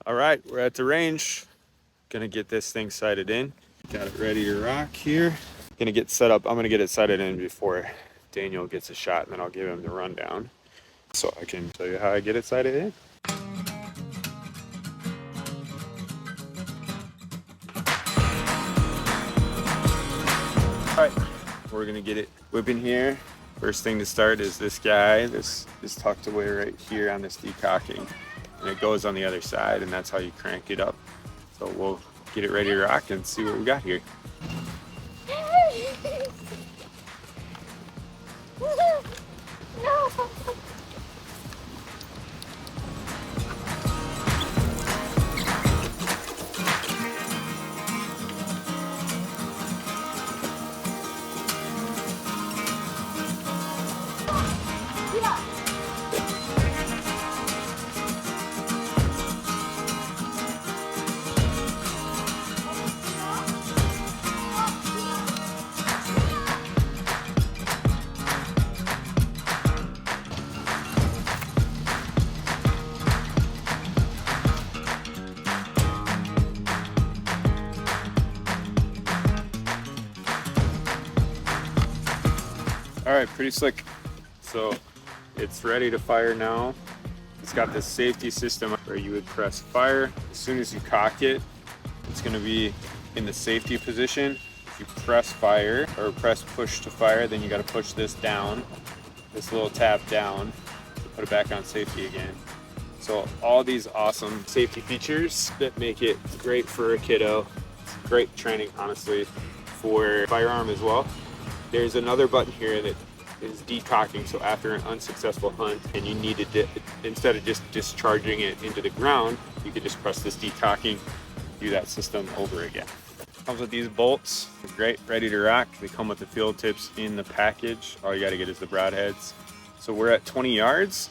All right, we're at the range. Gonna get this thing sighted in. Got it ready to rock here. Gonna get set up. I'm gonna get it sighted in before Daniel gets a shot, and then I'll give him the rundown so I can tell you how I get it sighted in. All right, we're gonna get it whipping here. First thing to start is this guy. This is tucked away right here on this decocking, and it goes on the other side, and that's how you crank it up. So we'll get it ready to rock and see what we got here. All right, pretty slick. So it's ready to fire now. It's got this safety system where you would press fire. As soon as you cock it, it's gonna be in the safety position. If you press fire or press push to fire, then you gotta push this down, this little tab down to put it back on safety again. So all these awesome safety features that make it great for a kiddo. It's great training, honestly, for firearm as well. There's another button here that is decocking, so after an unsuccessful hunt and you need to, instead of just discharging it into the ground, you could just press this decocking, do that system over again. Comes with these bolts, great, ready to rock. They come with the field tips in the package. All you gotta get is the broadheads. So we're at 20 yards.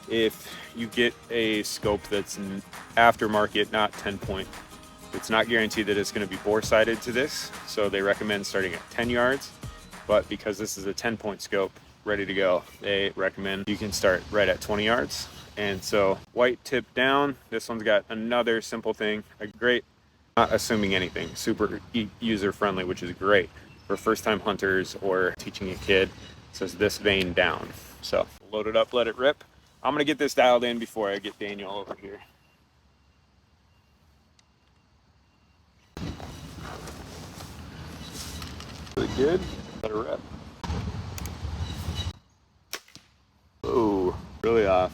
If you get a scope that's aftermarket, not 10 point, it's not guaranteed that it's gonna be bore sighted to this, so they recommend starting at 10 yards. But because this is a 10-point scope ready to go, they recommend you can start right at 20 yards. And so white tip down. This one's got another simple thing, a great, not assuming anything, super user friendly, which is great for first time hunters or teaching a kid. It says this vein down. So load it up, let it rip. I'm gonna get this dialed in before I get Daniel over here. Really good. Let it rip. Oh, really off.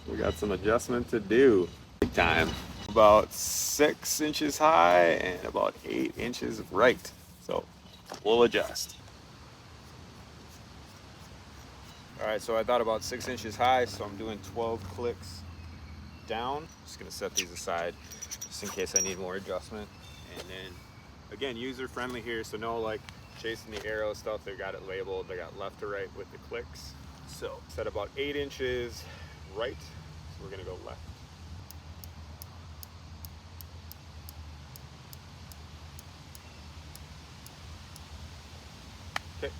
We got some adjustment to do. Big time. About 6 inches high and about 8 inches right. So we'll adjust. All right, so I thought about 6 inches high, so I'm doing 12 clicks down. Just gonna set these aside just in case I need more adjustment. And then again, user friendly here, so no like chasing the arrow stuff. They got it labeled. They got left to right with the clicks. So set about 8 inches right. So we're gonna go left. Okay,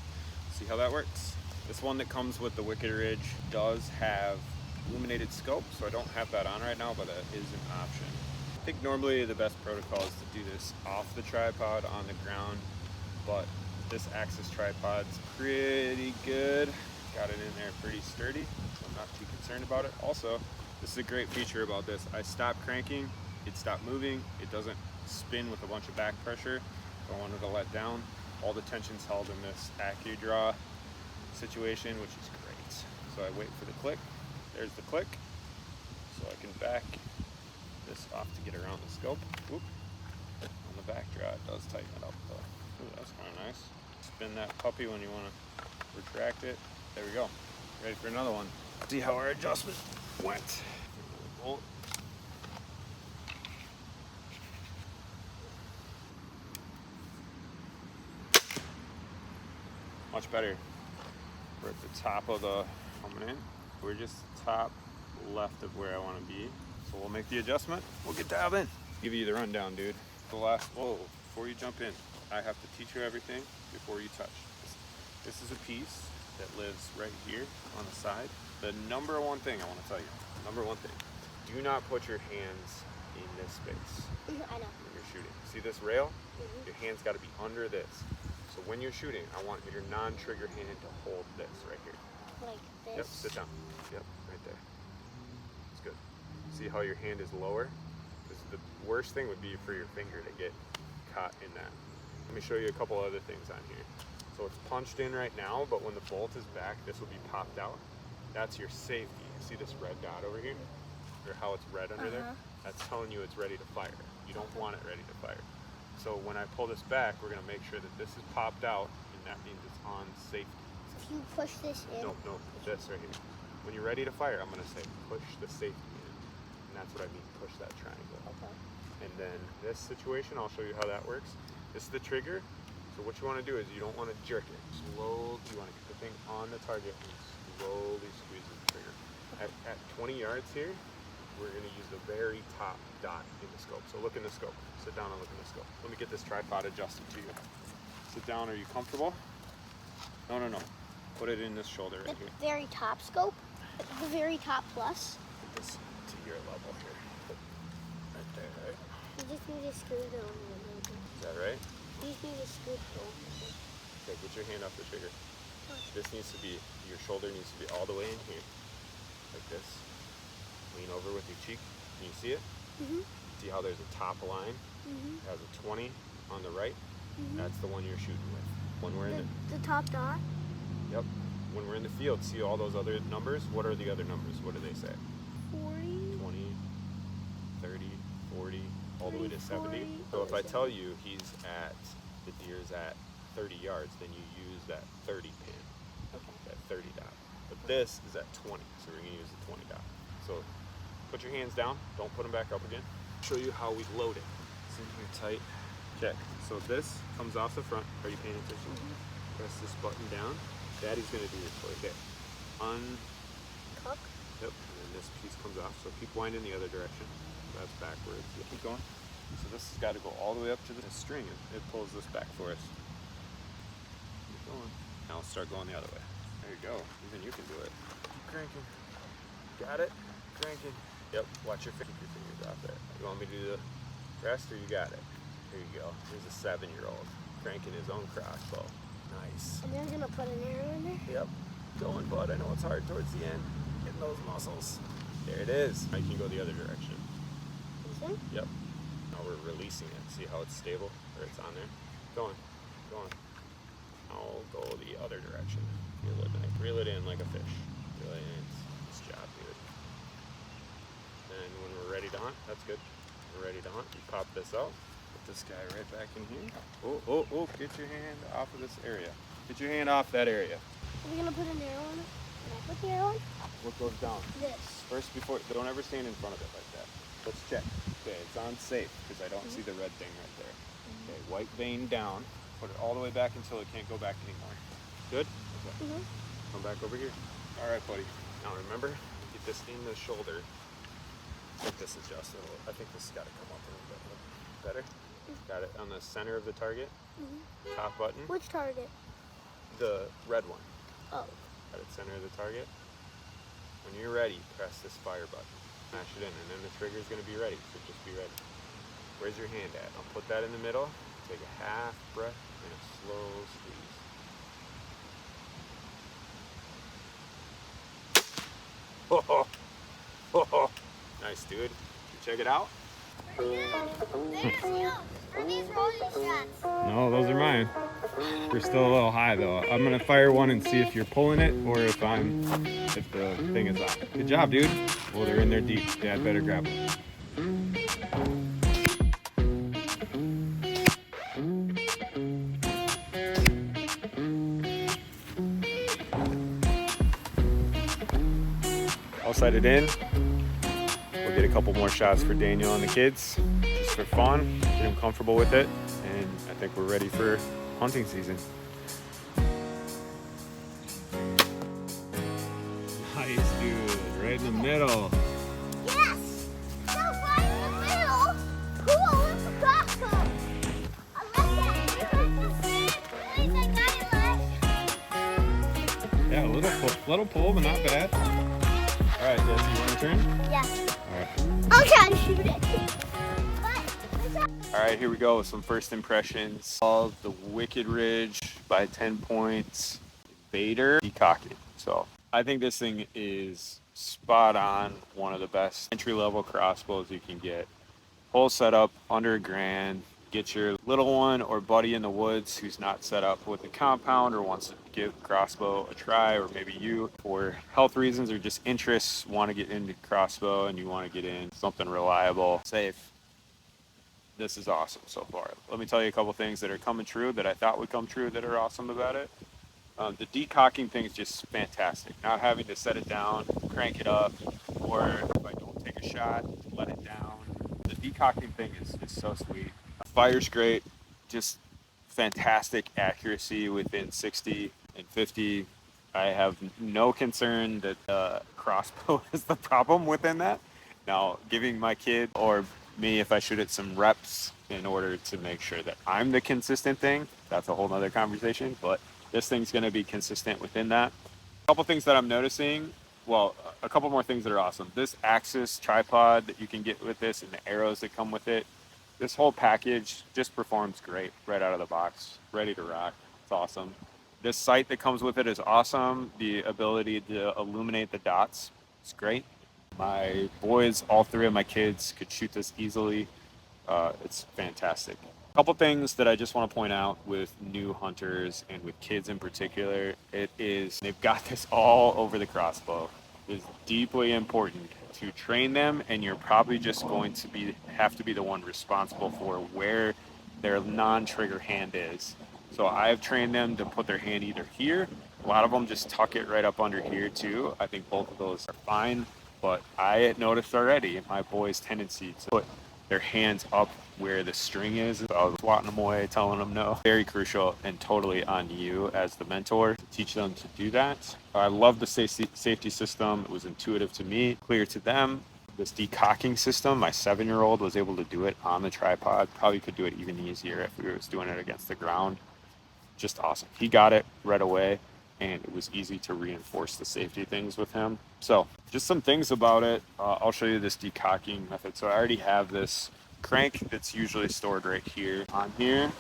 see how that works. This one that comes with the Wicked Ridge does have illuminated scope, so I don't have that on right now, but that is an option. I think normally the best protocol is to do this off the tripod on the ground, but this Axis tripod's pretty good. Got it in there pretty sturdy, so I'm not too concerned about it. Also, this is a great feature about this. I stop cranking, it stopped moving, it doesn't spin with a bunch of back pressure. Don't want it to let down. All the tension's held in this AccuDraw situation, which is great. So I wait for the click. There's the click. So I can back this off to get around the scope. Whoop. On the back draw, it does tighten it up though. Ooh, that's kind of nice. Spin that puppy when you want to retract it. There we go. Ready for another one. See how our adjustment went. Bolt. Much better. We're at the top of the coming in. We're just top left of where I want to be. So we'll make the adjustment. We'll get dialed in. Give you the rundown, dude. The last, whoa, before you jump in, I have to teach you everything before you touch. This is a piece that lives right here on the side. The number one thing I want to tell you, number one thing, do not put your hands in this See this rail? Your hand's got to be under this. So when you're shooting, I want your non-trigger hand to hold this right here. Like this? Yep, sit down. Yep, right there. That's good. See how your hand is lower? Because the worst thing would be for your finger to get caught in that. Let me show you a couple other things on here. So it's punched in right now, but when the bolt is back, this will be popped out. That's your safety. See this red dot over here? Or how it's red under there? That's telling you it's ready to fire. You don't want it ready to fire. So when I pull this back, we're gonna make sure that this is popped out, and that means it's on safety. If you push this in? No, this right here. When you're ready to fire, I'm gonna say push the safety in. And that's what I mean, push that triangle. Okay. And then this situation, I'll show you how that works. This is the trigger. So what you wanna do is you don't wanna jerk it. Slowly, you wanna get the thing on the target and slowly squeeze the trigger. At 20 yards here, we're gonna use the very top dot in the scope. So look in the scope. Sit down and look in the scope. Let me get this tripod adjusted to you. Sit down, are you comfortable? No. Put it in this shoulder right here. The very top scope? The very top plus? Put this to your level here. Right there, right? You just need to scoot it over a little bit. Is that right? You just need to scoot it over. Okay, get your hand off the trigger. This needs to be, your shoulder needs to be all the way in here. Like this. Lean over with your cheek. Can you see it? See how there's a top line? It has a 20 on the right. That's the one you're shooting with. When we're in the top dot? Yep. When we're in the field, see all those other numbers? What are the other numbers? What do they say? 40. 20, 30, 40, all the way to 70. 40. So if I tell you the deer's at 30 yards, then you use that 30 pin. Okay. That 30 dot. But this is at 20, so we're gonna use the 20 dot. So put your hands down, don't put them back up again. Show you how we load it. It's in here tight. Okay, so this comes off the front. Are you paying attention? Press this button down. Daddy's gonna do this for you. Okay. Cook. Yep, and then this piece comes off. So keep winding the other direction. That's backwards. Yeah, keep going. So this has got to go all the way up to the string. It pulls this back for us. Keep going. Now let's start going the other way. There you go. Even you can do it. Keep cranking. Got it? Cranking. Yep, watch your fingers off there. You want me to do the rest or you got it? Here you go. Here's a 7-year-old cranking his own crossbow. Nice. And then gonna put an arrow in there? Yep. Going, bud. I know it's hard towards the end. Getting those muscles. There it is. Now you can go the other direction. This one? Yep. Now we're releasing it. See how it's stable? Or it's on there? Going. Now go the other direction. Reel it in like a fish. Reel it in. Nice job, dude. And when we're ready to hunt, that's good. We're ready to hunt. You pop this out. Put this guy right back in here. Oh, get your hand off of this area. Get your hand off that area. Are we gonna put an arrow on it? Can I put the arrow on? What goes down? This. First, don't ever stand in front of it like that. Let's check. Okay, it's on safe because I don't see the red thing right there. Okay, white vein down. Put it all the way back until it can't go back anymore. Good? Okay. Come back over here. All right, buddy. Now remember, get this in the shoulder. Get this adjusted. I think this has got to come up a little bit better. Got it on the center of the target. Top button. Which target? The red one. Oh. Got it center of the target. When you're ready, press this fire button. Smash it in, and then the trigger's going to be ready. So just be ready. Where's your hand at? I'll put that in the middle. Take a half breath and a slow squeeze. Oh. Nice, dude. Check it out. No, those are mine. We're still a little high though. I'm gonna fire one and see if you're pulling it or if the thing is off. Good job, dude. Well, they're in there deep. Dad better grab them. I'll sight it in. We'll get a couple more shots for Daniel and the kids, just for fun, get them comfortable with it, and I think we're ready for hunting season. Nice, dude, right in the middle. Yes! So right in the middle! Cool, it's a crossbow! I like that! Yeah, a little pull, but not bad. All right, Jesse, you want to turn? Yeah. All right. I'll try to shoot it. But, All right, here we go with some first impressions of the Wicked Ridge by 10 points Invader Decocking. So I think this thing is spot on, one of the best entry-level crossbows you can get. Whole setup under $1,000. Get your little one or buddy in the woods who's not set up with a compound or wants to give crossbow a try, or maybe you, for health reasons or just interests, want to get into crossbow and you want to get in something reliable, safe. This is awesome so far. Let me tell you a couple things that are coming true that I thought would come true that are awesome about it. The decocking thing is just fantastic. Not having to set it down, crank it up, or if I don't take a shot, let it down. The decocking thing is so sweet. Fire's great, just fantastic accuracy within 60 and 50. I have no concern that crossbow is the problem within that. Now, giving my kid or me, if I shoot it, some reps in order to make sure that I'm the consistent thing, that's a whole nother conversation, but this thing's going to be consistent within that. A couple things that I'm noticing, well, a couple more things that are awesome. This axis tripod that you can get with this and the arrows that come with it, this whole package just performs great right out of the box, ready to rock. It's awesome. This sight that comes with it is awesome. The ability to illuminate the dots is great. My boys, all three of my kids, could shoot this easily. It's fantastic. A couple things that I just want to point out with new hunters and with kids in particular, it is they've got this all over the crossbow. It's deeply important to train them, and you're probably just going to have to be the one responsible for where their non-trigger hand is. So I've trained them to put their hand either here. A lot of them just tuck it right up under here too. I think both of those are fine, but I noticed already my boys' tendency to put their hands up where the string is. So I was swatting them away, telling them no. Very crucial and totally on you as the mentor to teach them to do that. I love the safety system. It was intuitive to me, clear to them. This decocking system, my 7-year-old was able to do it on the tripod. Probably could do it even easier if we was doing it against the ground. Just awesome. He got it right away, and it was easy to reinforce the safety things with him. So just some things about it. I'll show you this decocking method. So I already have this crank that's usually stored right here on here.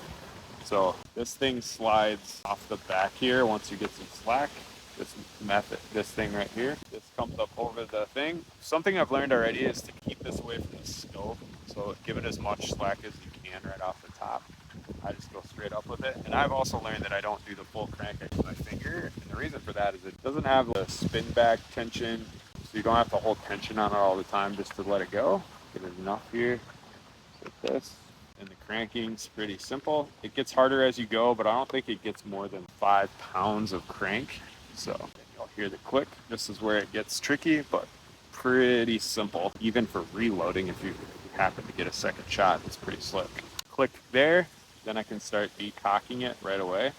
So this thing slides off the back here once you get some slack. This thing right here, this comes up over the thing. Something I've learned already is to keep this away from the scope. So give it as much slack as you can right off the top. I just go straight up with it. And I've also learned that I don't do the full crank with my finger. And the reason for that is it doesn't have the spin back tension. So you don't have to hold tension on it all the time just to let it go. Get it enough here with this. And the cranking's pretty simple. It gets harder as you go, but I don't think it gets more than 5 pounds of crank. So you'll hear the click. This is where it gets tricky, but pretty simple. Even for reloading, if you happen to get a second shot, it's pretty slick. Click there. Then I can start decocking it right away,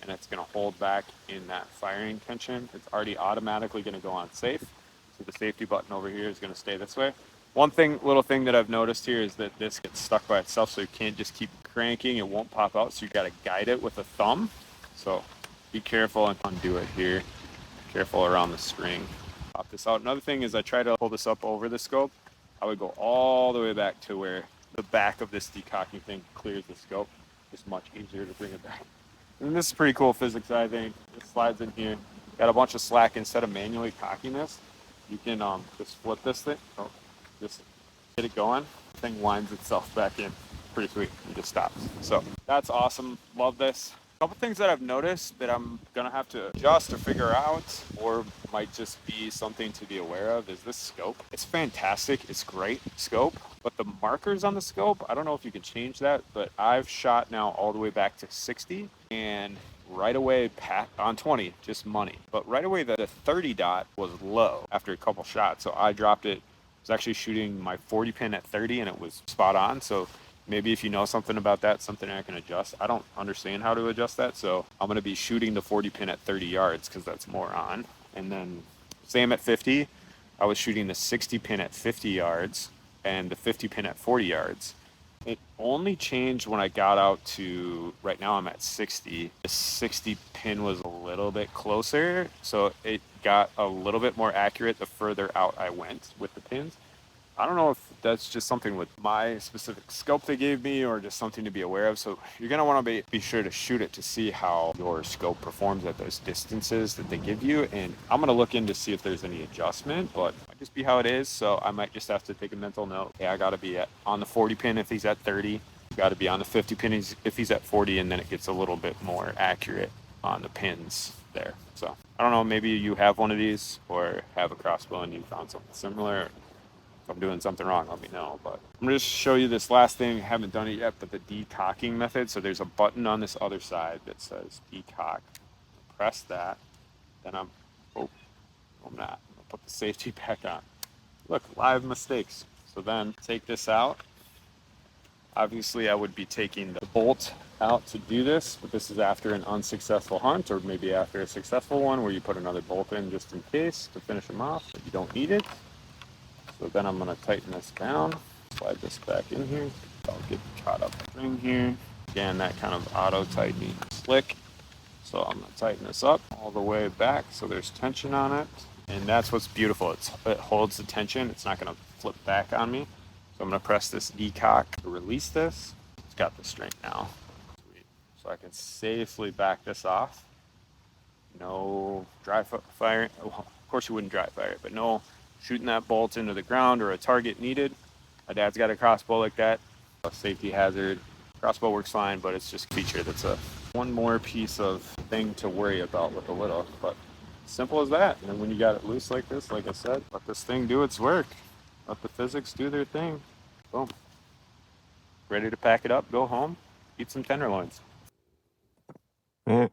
and it's going to hold back in that firing tension. It's already automatically going to go on safe, so the safety button over here is going to stay this way. One little thing that I've noticed here is that this gets stuck by itself, so you can't just keep cranking. It won't pop out, so you got to guide it with a thumb. So be careful and undo it here. Careful around the string. Pop this out. Another thing is I try to pull this up over the scope. I would go all the way back to where the back of this decocking thing clears the scope. It's much easier to bring it back. And this is pretty cool physics, I think. It slides in here. Got a bunch of slack. Instead of manually cocking this, you can just flip this thing. Oh, just get it going. The thing winds itself back in. Pretty sweet. It just stops. So that's awesome. Love this. A couple things that I've noticed that I'm gonna have to adjust or figure out, or might just be something to be aware of, is this scope. It's fantastic, it's great scope, but the markers on the scope, I don't know if you can change that, but I've shot now all the way back to 60, and right away on 20, just money. But right away the 30 dot was low after a couple shots, so I dropped it. I was actually shooting my 40 pin at 30 and it was spot on. So maybe if you know something about that, something I can adjust. I don't understand how to adjust that, so I'm going to be shooting the 40 pin at 30 yards because that's more on. And then same at 50, I was shooting the 60 pin at 50 yards and the 50 pin at 40 yards. It only changed when I got out to, right now I'm at 60. The 60 pin was a little bit closer, so it got a little bit more accurate the further out I went with the pins. I don't know if that's just something with my specific scope they gave me or just something to be aware of. So you're gonna wanna be sure to shoot it to see how your scope performs at those distances that they give you. And I'm gonna look in to see if there's any adjustment, but it might just be how it is. So I might just have to take a mental note. Hey, I gotta be on the 40 pin if he's at 30. Got to be on the 50 pin if he's at 40, and then it gets a little bit more accurate on the pins there. So I don't know, maybe you have one of these or have a crossbow and you found something similar. If I'm doing something wrong, let me know. But I'm gonna just show you this last thing. I haven't done it yet, but the decocking method. So there's a button on this other side that says decock. Press that, then I'm not. I'm gonna put the safety back on. Look, live mistakes. So then take this out. Obviously, I would be taking the bolt out to do this, but this is after an unsuccessful hunt or maybe after a successful one where you put another bolt in just in case to finish them off, but you don't need it. So then I'm going to tighten this down, slide this back in here. I'll get caught up in here. Again, that kind of auto tightening slick. So I'm going to tighten this up all the way back so there's tension on it. And that's what's beautiful. It holds the tension. It's not going to flip back on me. So I'm going to press this decock to release this. It's got the strength now. Sweet. So I can safely back this off. No dry fire. Well, of course you wouldn't dry fire it, but no shooting that bolt into the ground or a target needed. My dad's got a crossbow like that. A safety hazard. Crossbow works fine, but it's just a feature that's one more piece of thing to worry about with the little. But simple as that. And then when you got it loose like this, like I said, let this thing do its work. Let the physics do their thing. Boom. Ready to pack it up, go home, eat some tenderloins. Mm.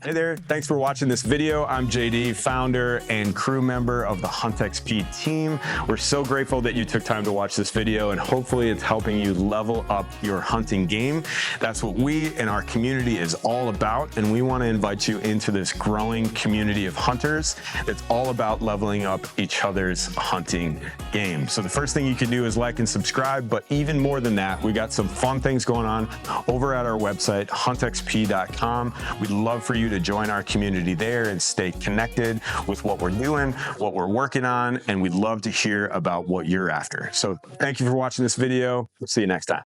Hey there, thanks for watching this video. I'm JD, founder and crew member of the Huntxp team. We're so grateful that you took time to watch this video, and hopefully it's helping you level up your hunting game. That's what we and our community is all about, and we want to invite you into this growing community of hunters that's all about leveling up each other's hunting game. So the first thing you can do is like and subscribe, but even more than that, we got some fun things going on over at our website, huntxp.com. We'd love for you to join our community there and stay connected with what we're doing, what we're working on, and we'd love to hear about what you're after. So thank you for watching this video. We'll see you next time.